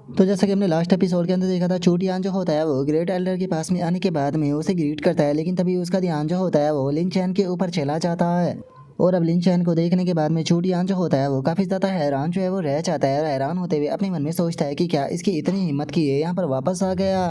तो जैसा कि हमने लास्ट एपिसोड के अंदर देखा था, चूटियान जो होता है वो ग्रेट एल्डर के पास में आने के बाद में उसे ग्रीट करता है, लेकिन तभी उसका ध्यान जो होता है वो लिन चैन के ऊपर चला जाता है। और अब लिन चैन को देखने के बाद में चूटियान जो होता है वो काफ़ी ज़्यादा हैरान जो है वो रह जाता है, और हैरान होते हुए अपने मन में सोचता है कि क्या इसकी इतनी हिम्मत की है यहाँ पर वापस आ गया।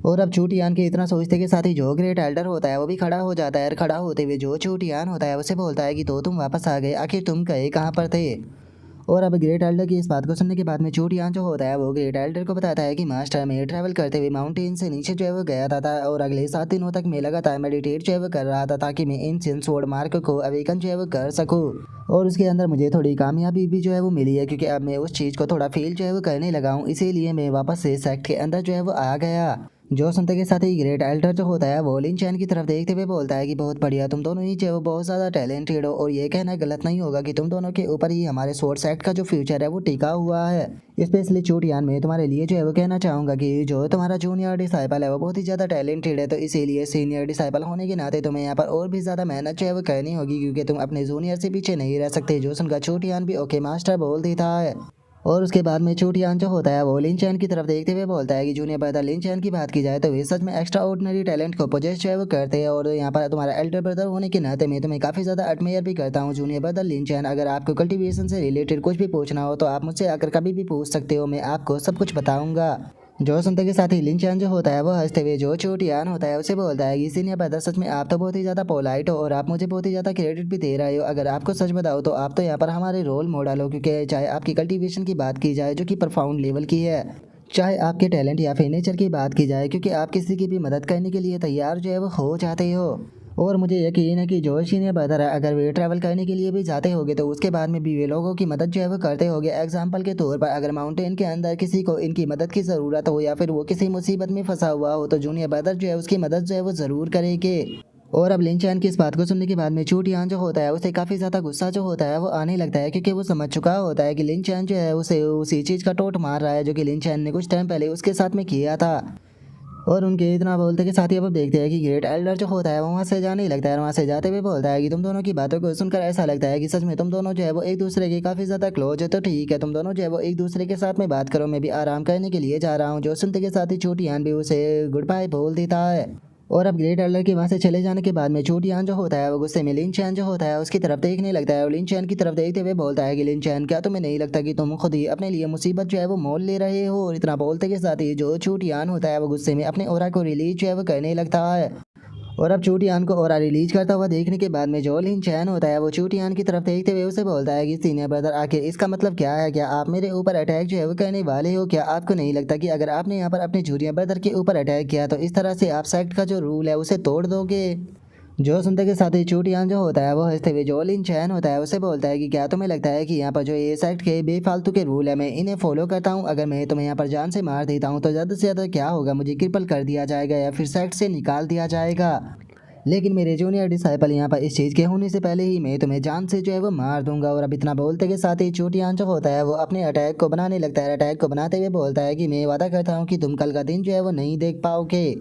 और अब चूटियान के इतना सोचते के साथ ही जो ग्रेट एल्डर होता है वो भी खड़ा हो जाता है, और खड़ा होते हुए जो चूटियान होता है उसे बोलता है कि तो तुम वापस आ गए, आखिर तुम गए कहाँ पर थे। और अब ग्रेट एल्डर की इस बात को सुनने के बाद में चूटियान जो होता है वो ग्रेट एल्डर को बताता है कि मास्टर मैं ट्रैवल करते हुए माउंटेन से नीचे जो है वो गया था और अगले 7 दिनों तक मैं लगातार मेडिटेट जो है वो कर रहा था, ताकि मैं इन स्वॉर्ड मार्क को अवेकन जो है वो कर सकूँ। और उसके अंदर मुझे थोड़ी कामयाबी भी जो है वो मिली है, क्योंकि अब मैं उस चीज़ को थोड़ा फील जो है वो करने लगा हूँ, इसीलिए मैं वापस से सेक्ट के अंदर जो है वो आ गया। जो सुनते के साथ ही ग्रेट एल्डर जो होता है वो लिन चैन की तरफ देखते हुए बोलता है कि बहुत बढ़िया, तुम दोनों ही जो है वो बहुत ज़्यादा टैलेंटेड हो, और ये कहना गलत नहीं होगा कि तुम दोनों के ऊपर ही हमारे स्वॉर्ड सेक्ट का जो फ्यूचर है वो टिका हुआ है। स्पेशली चूटियान में तुम्हारे लिए जो है वो कहना चाहूँगा कि जो तुम्हारा जूनियर डिसाइपल है वो बहुत ही ज़्यादा टैलेंटेड है, तो इसीलिए सीनियर डिसाइपल होने के नाते तुम्हें यहाँ पर और भी ज़्यादा मेहनत जो है वो करनी होगी, क्योंकि तुम अपने जूनियर से पीछे नहीं रह सकते। जो सुनकर चूटियान भी ओके मास्टर बोल देता है। और उसके बाद में चूटियान जो होता है वो लिन चैन की तरफ देखते हुए बोलता है कि जूनियर ब्रदर लिन चैन की बात की जाए तो वे सच में एक्स्ट्रा ऑर्डिनरी टैलेंट को पोजेस जो है वो करते हैं, और यहाँ पर तुम्हारा एल्डर ब्रदर होने के नाते मैं तुम्हें काफ़ी ज़्यादा एडमायर भी करता हूँ जूनियर ब्रदर लिन चैन। अगर आपको कल्टीवेशन से रिलेटेड कुछ भी पूछना हो तो आप मुझसे आकर कभी भी पूछ सकते हो, मैं आपको सब कुछ बताऊँगा। जो सुनते के साथ ही लिन चैन जो होता है वो हंसते हुए जो चूटियान होता है उसे बोलता है कि सीनियर ब्रदर सच में आप तो बहुत ही ज़्यादा पोलाइट हो, और आप मुझे बहुत ही ज़्यादा क्रेडिट भी दे रहे हो। अगर आपको सच बताओ तो आप तो यहाँ पर हमारे रोल मॉडल हो, क्योंकि चाहे आपकी कल्टीवेशन की बात की जाए जो कि परफाउंड लेवल की है, चाहे आपके टैलेंट या फिर नेचर की बात की जाए, क्योंकि आप किसी की भी मदद करने के लिए तैयार जो है वो हो जाते हो। और मुझे यकीन है कि जो सीनियर ब्रदर है, अगर वे ट्रैवल करने के लिए भी जाते होंगे तो उसके बाद में भी वे लोगों की मदद जो है वो करते होंगे। एग्जाम्पल के तौर पर अगर माउंटेन के अंदर किसी को इनकी मदद की ज़रूरत हो या फिर वो किसी मुसीबत में फंसा हुआ हो तो जूनियर ब्रदर जो है उसकी मदद जो है वो ज़रूर करेंगे। और अब लिन चैन की इस बात को सुनने के बाद में चूटियान जो होता है उसे काफ़ी ज़्यादा गुस्सा जो होता है वो आने लगता है, क्योंकि वो समझ चुका होता है कि लिन चैन जो है उसे उसी चीज़ का टोट मार रहा है जो कि लिन चैन ने कुछ टाइम पहले उसके साथ में किया था। और उनके इतना बोलते के साथ ही अब देखते हैं कि ग्रेट एल्डर जो होता है वो वहाँ से जाने ही लगता है, और वहाँ से जाते हुए बोलता है कि तुम दोनों की बातों को सुनकर ऐसा लगता है कि सच में तुम दोनों जो है वो एक दूसरे के काफ़ी ज़्यादा क्लोज है, तो ठीक है तुम दोनों जो है वो एक दूसरे के साथ में बात करो, मैं भी आराम करने के लिए जा रहा हूँ। जो सुनते के साथ ही चूटियान भी उसे गुड बाय बोल देता है। और अब ग्रेट एल्डर के वहाँ से चले जाने के बाद में चूटियान जो होता है वो गुस्से में लिन चैन जो होता है उसकी तरफ देखने लगता है, और लिन चैन की तरफ देखते हुए बोलता है कि लिन चैन क्या तुम्हें नहीं लगता कि तुम खुद ही अपने लिए मुसीबत जो है वो मोल ले रहे हो। और इतना बोलते के साथ ही जो चूटियान होता है वो गुस्से में अपने ओरा को रिलीज जो है वो करने लगता है। और अब चूटियान को ओरा रिलीज करता हुआ देखने के बाद में जो लिन चैन होता है वो चूटियान की तरफ देखते हुए उसे बोलता है कि सीनियर ब्रदर आखिर इसका मतलब क्या है, क्या आप मेरे ऊपर अटैक जो है वो करने वाले हो? क्या आपको नहीं लगता कि अगर आपने यहाँ पर अपने जूनियर ब्रदर के ऊपर अटैक किया तो इस तरह से आप सेक्ट का जो रूल है उसे तोड़ दोगे? जो सुनते के साथ ही चूटियान जो होता है वो हंसते हुए जो लिन चैन होता है उसे बोलता है कि क्या तुम्हें लगता है कि यहाँ पर जो ये सेक्ट के बेफालतू के रूल है मैं इन्हें फॉलो करता हूँ? अगर मैं तुम्हें यहाँ पर जान से मार देता हूँ तो ज़्यादा से ज़्यादा क्या होगा, मुझे क्रिपल कर दिया जाएगा या फिर सेक्ट से निकाल दिया जाएगा। लेकिन मेरे जूनियर डिसाइपल यहाँ पर इस चीज़ के होने से पहले ही मैं तुम्हें जान से जो है वो मार दूंगा। और अब इतना बोलते के साथ ही चूटियान जो होता है वो अपने अटैक को बनाने लगता है। अटैक को बनाते हुए बोलता है कि मैं वादा करता हूँ कि तुम कल का दिन जो है वो नहीं देख पाओगे।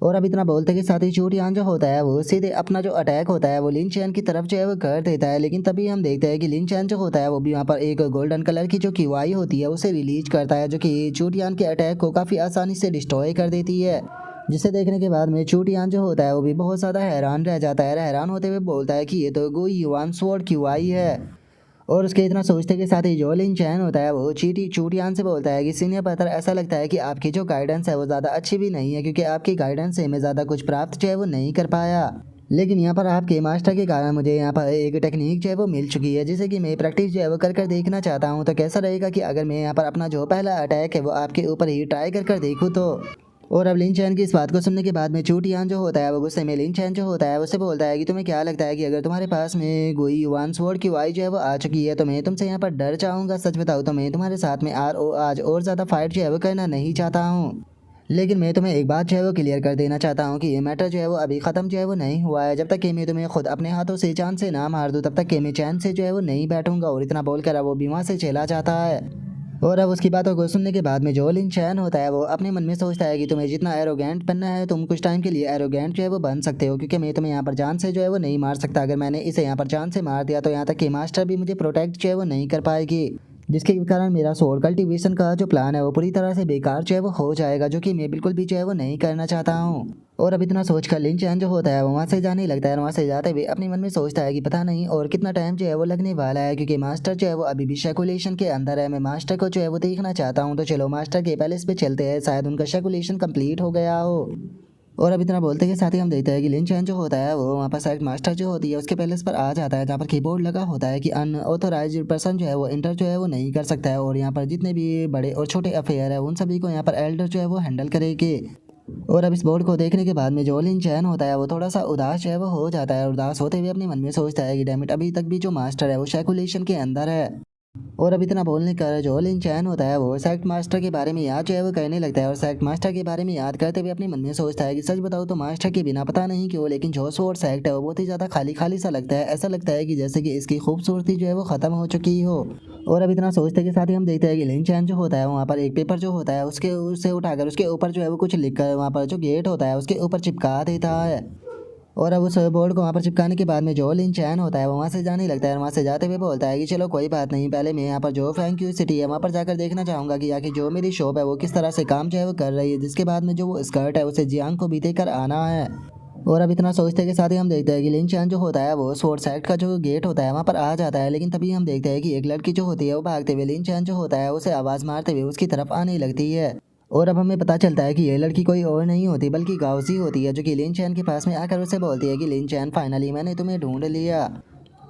और अब इतना बोलते के साथ ही चूटियान जो होता है वो सीधे अपना जो अटैक होता है वो लिन चैन की तरफ जो है वो कर देता है। लेकिन तभी हम देखते हैं कि लिन चैन जो होता है वो भी वहाँ पर एक गोल्डन कलर की जो किवाई होती है उसे रिलीज करता है, जो कि चूटियान के अटैक को काफ़ी आसानी से डिस्ट्रॉय कर देती है। जिसे देखने के बाद में चूटियान जो होता है वो भी बहुत ज़्यादा हैरान रह जाता है। हैरान होते हुए बोलता है कि ये तो गोई युवान स्वॉर्ड किवाई है। और उसके इतना सोचते के साथ ही जो लिन चैन होता है वो चीटी चूटियान से बोलता है कि सीनियर ब्रदर ऐसा लगता है कि आपकी जो गाइडेंस है वो ज़्यादा अच्छी भी नहीं है, क्योंकि आपकी गाइडेंस से मैं ज़्यादा कुछ प्राप्त जो है वो नहीं कर पाया। लेकिन यहाँ पर आपके मास्टर के कारण मुझे यहाँ पर एक टेक्निक जो है वो मिल चुकी है, जिसे कि मैं प्रैक्टिस जो है वो कर कर देखना चाहता हूँ। तो कैसा रहेगा कि अगर मैं यहाँ पर अपना जो पहला अटैक है वो आपके ऊपर ही ट्राई कर कर देखूँ तो? और अब लिन चैन की इस बात को सुनने के बाद में चूटियान जो होता है वो गुस्से में लिन चैन जो होता है उससे बोलता है कि तुम्हें क्या लगता है कि अगर तुम्हारे पास में गोई युवान स्वॉर्ड की वाई जो है वो आ चुकी है तो मैं तुमसे यहाँ पर डर जाऊँगा? सच बताऊँ तो मैं तुम्हारे साथ में आज और ज़्यादा फाइट जो है वो करना नहीं चाहता हूँ। लेकिन मैं तुम्हें एक बात जो है वो क्लियर कर देना चाहता हूँ कि ये मैटर जो है वो अभी ख़त्म जो है वो नहीं हुआ है। जब तक कि मैं तुम्हें खुद अपने हाथों से चांद से ना मार दूँ तब तक कि मैं चैन से जो है वो नहीं बैठूंगा। और इतना बोलकर अब वो भी वहाँ से चला जाता है। और अब उसकी बातों को सुनने के बाद में जो लिन चैन होता है वो अपने मन में सोचता है कि तुम्हें जितना एरोगेंट बनना है तुम कुछ टाइम के लिए एरोगेंट जो है वो बन सकते हो, क्योंकि मैं तुम्हें यहाँ पर जान से जो है वो नहीं मार सकता। अगर मैंने इसे यहाँ पर जान से मार दिया तो यहाँ तक कि मास्टर भी मुझे प्रोटेक्ट जो है वो नहीं कर पाएगी। जिसके कारण मेरा सोल कल्टीवेशन का जो प्लान है वो पूरी तरह से बेकार जो है वो हो जाएगा, जो कि मैं बिल्कुल भी जो है वो नहीं करना चाहता हूँ। और अब इतना सोचकर लिन चैन जो होता है वो वहाँ से जाने लगता है, और वहाँ से जाते हुए अपने मन में सोचता है कि पता नहीं और कितना टाइम जो है वो लगने वाला है, क्योंकि मास्टर जो है वो अभी भी शैकुलेशन के अंदर है। मैं मास्टर को जो है वो देखना चाहता हूँ, तो चलो मास्टर के पैलेस पे चलते हैं, शायद उनका शैकुलेशन कंप्लीट हो गया हो। और अब इतना बोलते के साथ ही हम देखते हैं कि लिन चैन जो होता है वो वहाँ पर शायद मास्टर जो होती है उसके पैलेस पर आ जाता है, जहाँ पर कीबोर्ड लगा होता है कि अनऑथोराइज्ड पर्सन जो है वो इंटर जो है वो नहीं कर सकता है, और यहाँ पर जितने भी बड़े और छोटे अफेयर है उन सभी को यहाँ पर एल्डर जो है वो हैंडल करेगी। और अब इस बोर्ड को देखने के बाद में जो लिन चैन होता है वो थोड़ा सा उदास जो है वो हो जाता है, और उदास होते हुए अपने मन में सोचता है कि डैमिट अभी तक भी जो मास्टर है वो शैकुलेशन के अंदर है। और अब इतना बोलने का जो लिन चैन होता है वो सेक्ट मास्टर के बारे में याद जो है वो कहने लगता है, और सेक्ट मास्टर के बारे में याद करते हुए अपने मन में सोचता है कि सच बताओ तो मास्टर के बिना पता नहीं क्यों लेकिन जो स्वॉर्ड सेक्ट है वो बहुत ही ज़्यादा खाली खाली सा लगता है। ऐसा लगता है कि जैसे कि इसकी खूबसूरती जो है वो ख़त्म हो चुकी हो। और अब इतना सोचते के साथ ही हम देखते हैं कि लिन चैन जो होता है वहाँ पर एक पेपर जो होता है उसके उससे उठाकर उसके ऊपर जो है वो कुछ लिख कर वहाँ पर जो गेट होता है उसके ऊपर चिपका देता है। और अब उस बोर्ड को वहाँ पर चिपकाने के बाद में जो लिन चैन होता है वो वहाँ से जाने लगता है, और वहाँ से जाते हुए बोलता है कि चलो कोई बात नहीं, पहले मैं यहाँ पर जो फ्रैंक्यू सिटी है वहाँ पर जाकर देखना चाहूँगा कि आखिर जो मेरी शॉप है वो किस तरह से काम जो है वो कर रही है, जिसके बाद में जो वो स्कर्ट है उसे जियांग को भी देकर आना है। और अब इतना सोचते के साथ ही हम देखते हैं कि लिन चैन जो होता है वो स्वॉर्ड साइड का जो गेट होता है वहाँ पर आ जाता है, लेकिन तभी हम देखते हैं कि एक लड़की जो होती है वो भागते हुए लिन चैन जो होता है उसे आवाज़ मारते हुए उसकी तरफ आने लगती है। और अब हमें पता चलता है कि ये लड़की कोई और नहीं होती बल्कि गाउसी होती है, जो कि लिन चैन के पास में आकर उसे बोलती है कि लिन चैन फाइनली मैंने तुम्हें ढूंढ लिया।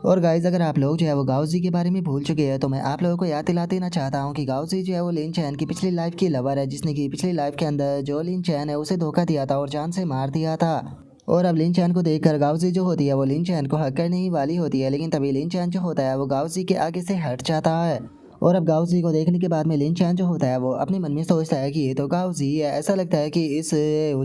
और गाइज अगर आप लोग जो है वो गाउसी के बारे में भूल चुके हैं तो मैं आप लोगों को याद दिला देना चाहता हूँ कि गाउसी जो है वो लिन चैन की पिछली लाइफ की लवर है, जिसने की पिछली लाइफ के अंदर जो लिन चैन है उसे धोखा दिया था और जान से मार दिया था। और अब लिन चैन को देखकर गाउसी जो होती है वो लिन चैन को हक करने ही वाली होती है, लेकिन तभी लिन चैन जो होता है वो गाउसी के आगे से हट जाता है। और अब गाउसी को देखने के बाद में लिन चैन जो होता है वो अपने मन में सोचता है कि ये तो गाउसी है। ऐसा लगता है कि इस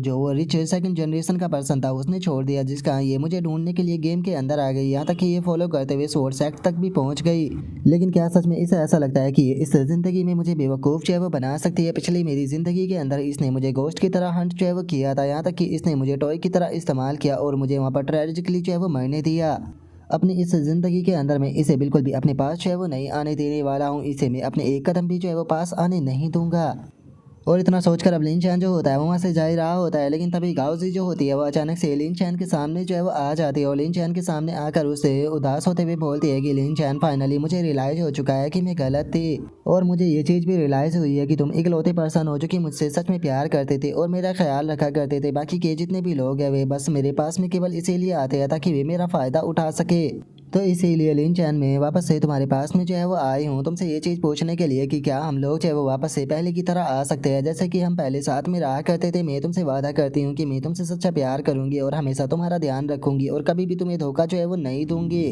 जो रिच सेकंड जनरेशन का पर्सन था उसने छोड़ दिया, जिसका ये मुझे ढूंढने के लिए गेम के अंदर आ गई, यहाँ तक कि ये फॉलो करते हुए स्वॉर्ड सेक्ट तक भी पहुंच गई। लेकिन क्या सच में इसे ऐसा लगता है कि इस जिंदगी में मुझे बेवकूफ़ जो है वो बना सकती है? पिछली मेरी जिंदगी के अंदर इसने मुझे गोश्त की तरह हंट जो है वो किया था, यहाँ तक कि इसने मुझे टॉय की तरह इस्तेमाल किया और मुझे वहाँ पर ट्रेजिकली जो है वो मरने दिया। अपनी इस ज़िंदगी के अंदर मैं इसे बिल्कुल भी अपने पास जो है वो नहीं आने देने वाला हूँ, इसे मैं अपने एक कदम भी जो है वो पास आने नहीं दूंगा। और इतना सोचकर अब लिन चैन जो होता है वो वहाँ से जा ही रहा होता है, लेकिन तभी गाउजी जो होती है वो अचानक से लिन चैन के सामने जो है वो आ जाती है, और लिन चैन के सामने आकर उसे उदास होते हुए बोलती है कि लिन चैन फाइनली मुझे रियलाइज हो चुका है कि मैं गलत थी, और मुझे ये चीज़ भी रियलाइज हुई है कि तुम इकलौते पर्सन हो जो कि मुझसे सच में प्यार करते थे और मेरा ख्याल रखा करते थे। बाकी के जितने भी लोग हैं वे बस मेरे पास में केवल इसीलिए आते हैं ताकि वे मेरा फ़ायदा उठा सके। तो इसीलिए लिन चैन में वापस से तुम्हारे पास में जो है वो आई हूँ तुमसे ये चीज़ पूछने के लिए कि क्या हम लोग जो है वो वापस से पहले की तरह आ सकते हैं, जैसे कि हम पहले साथ में रहा करते थे। मैं तुमसे वादा करती हूँ कि मैं तुमसे सच्चा प्यार करूंगी और हमेशा तुम्हारा ध्यान रखूंगी और कभी भी तुम्हें धोखा जो है वो नहीं दूंगी।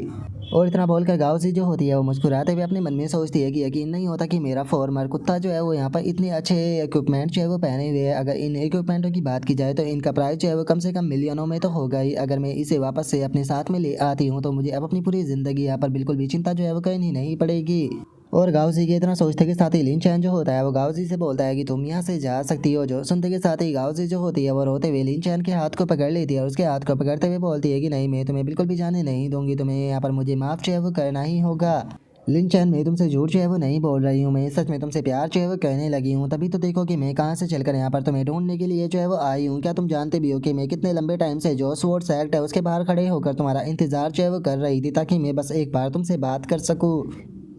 और इतना बोलकर गाउसी जो होती है वो मुस्कुराते हुए अपने मन में सोचती है कि यकीन नहीं होता कि मेरा फॉर्मर कुत्ता जो है वो यहाँ पर इतने अच्छे इक्विपमेंट जो है वो पहने हुए है। अगर इन इक्विपमेंटों की बात की जाए तो इनका प्राइस जो है वो कम से कम मिलियनों में तो होगा ही। अगर मैं इसे वापस से अपने साथ में ले आती हूँ तो मुझे अब अपनी पूरी ज़िंदगी यहाँ पर बिल्कुल भी चिंता जो है वो करनी नहीं पड़ेगी। और गाउसी के इतना सोचते के साथ ही लिन चैन जो होता है वो गाउसी से बोलता है कि तुम यहाँ से जा सकती हो। जो सुनते के साथ ही गाउसी जो होती है वो रोते हुए लिन चैन के हाथ को पकड़ लेती है और उसके हाथ को पकड़ते हुए बोलती है कि नहीं, मैं तुम्हें बिल्कुल भी जाने नहीं दूंगी, तुम्हें यहाँ पर मुझे माफ़ जो है वो करना ही होगा। लिन चैन, मैं तुमसे झूठ जो है वो नहीं बोल रही हूँ, मैं सच में तुमसे प्यार जो है वो कहने लगी हूँ। तभी तो देखो कि मैं कहाँ से चलकर यहाँ पर तुम्हें ढूंढने के लिए जो है वो आई हूँ। क्या तुम जानते भी हो कि मैं कितने लंबे टाइम से जो स्वॉर्ड सेक्ट है उसके बाहर खड़े होकर तुम्हारा इंतजार जो है वो कर रही थी, ताकि मैं बस एक बार तुमसे बात कर सकूँ।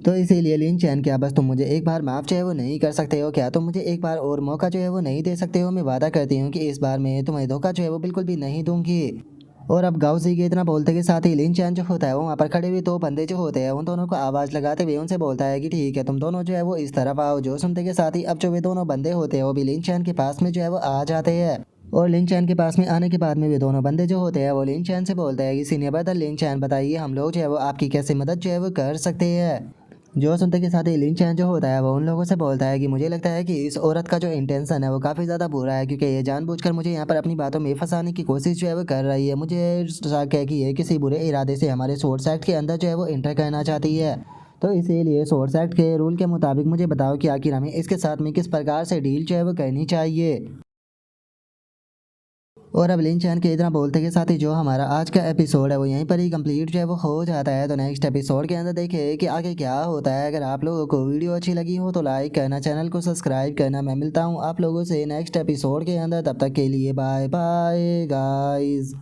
तो इसीलिए लिन चैन, क्या बस तुम मुझे एक बार माफ़ जो है वो नहीं कर सकते हो? क्या तुम मुझे एक बार और मौका जो है वो नहीं दे सकते हो? मैं वादा करती हूँ कि इस बार मैं तुम्हें धोखा जो है वो बिल्कुल भी नहीं दूंगी। और अब गाउसी के इतना बोलते के साथ ही लिन चैन जो होता है वो वहाँ पर खड़े हुए दो बंदे जो होते हैं उन दोनों को आवाज़ लगाते हुए उनसे बोलता है कि ठीक है, तुम दोनों जो है वो इस तरफ आओ। जो सुनते के साथ ही अब जो वे दोनों बंदे होते हैं वो भी लिन चैन के पास में जो है वो आ जाते हैं। और लिन चैन के पास में आने के बाद में वे दोनों बंदे जो होते हैं वो लिन चैन से बोलते हैं कि सीनियर ब्रदर लिन चैन, बताइए हम लोग जो है वो आपकी कैसे मदद जो है वो कर सकते हैं। जो सुनते के साथ ही लिन चैन जो होता है वो उन लोगों से बोलता है कि मुझे लगता है कि इस औरत का जो इंटेंशन है वो काफ़ी ज़्यादा बुरा है, क्योंकि ये जानबूझकर मुझे यहाँ पर अपनी बातों में फंसाने की कोशिश जो है वो कर रही है। मुझे शक है कि ये किसी बुरे इरादे से हमारे सोर्स एक्ट के अंदर जो है वो इंटर करना चाहती है। तो इसीलिए सोर्स एक्ट के रूल के मुताबिक मुझे बताओ कि आखिर हमें इसके साथ में किस प्रकार से डील जो है वो करनी चाहिए। और अब लिन चैन के इतना बोलते के साथ ही जो हमारा आज का एपिसोड है वो यहीं पर ही कंप्लीट जो है वो हो जाता है। तो नेक्स्ट एपिसोड के अंदर देखें कि आगे क्या होता है। अगर आप लोगों को वीडियो अच्छी लगी हो तो लाइक करना, चैनल को सब्सक्राइब करना। मैं मिलता हूँ आप लोगों से नेक्स्ट एपिसोड के अंदर, तब तक के लिए बाय बाय गाइज।